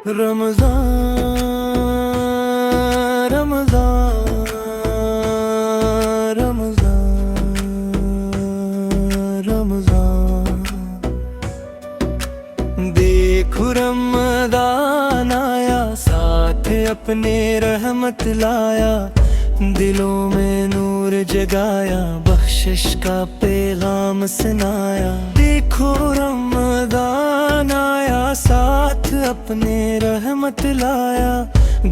رمضان رمضان رمضان رمضان، دیکھو رمضان آیا، ساتھ اپنے رحمت لایا، دلوں میں نور جگایا، بخشش کا پیغام سنایا۔ دیکھو رمضان آیا، ساتھ اپنے رحمت لایا،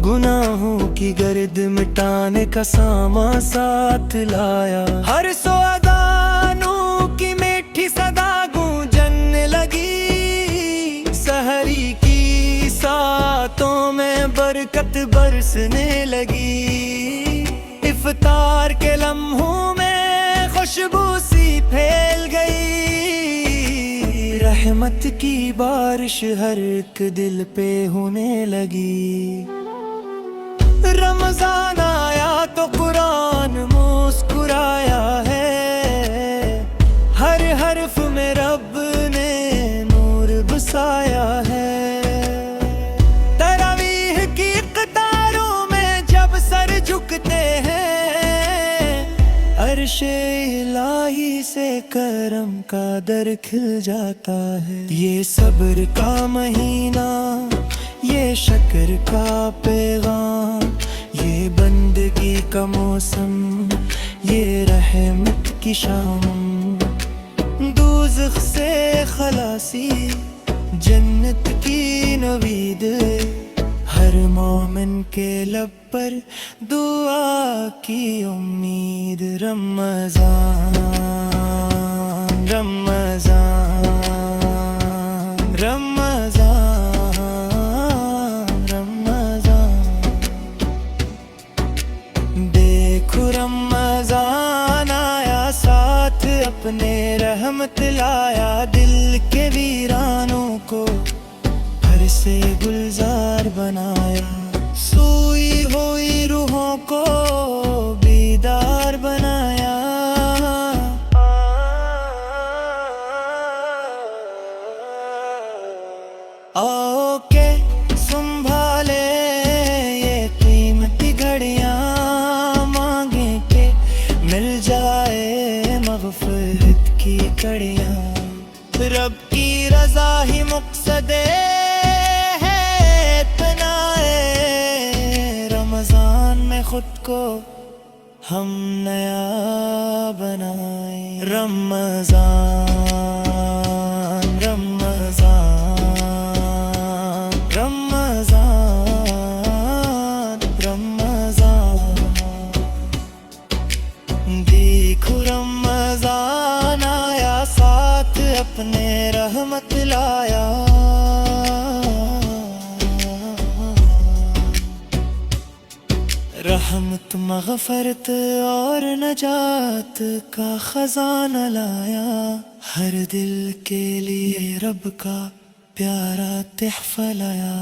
گناہوں کی گرد مٹانے کا سامان ساتھ لایا۔ ہر سو اذانوں کی میٹھی صدا گونجنے لگی، سحری کی ساتوں میں برکت برسنے لگی، افطار کے لمحوں میں خوشبو سی پھیل گئی، رحمت کی بارش ہر ایک دل پہ ہونے لگی۔ رمضان آیا تو قرآن مسکرایا ہے، ہر حرف میں رب نے نور بسایا ہے۔ تراویح کی قطاروں میں جب سر جھکتے ہیں، عرش الہی سے کرم کا در کھل جاتا ہے۔ یہ صبر کا مہینہ، یہ شکر کا پیغام، یہ بندگی کا موسم، یہ رحمت کی شام، دوزخ سے خلاصی، جنت کی نوید، ہر مومن کے لب پر دعا کی امید۔ رمضان رمضان رمضان رمضان، دیکھو رمضان آیا، ساتھ اپنے رحمت لایا، دل کے ویرانوں کو پھر سے گلزار بنایا، سوئی ہوئی روحوں کو بیدار بنایا۔ آؤ کہ سنبھالے یہ قیمتی گھڑیاں، مانگیں کہ مل جائے مغفرت کی کڑیاں، رب کی رضا ہی مقصد ہے، اتنا رمضان میں خود کو ہم نیا بنائیں۔ رمضان رمضان رمضان رمضان، دیکھو رمضان آیا، ساتھ اپنے رحمت لایا، رحمت مغفرت اور نجات کا خزانہ لایا، ہر دل کے لیے رب کا پیارا تحفہ لایا۔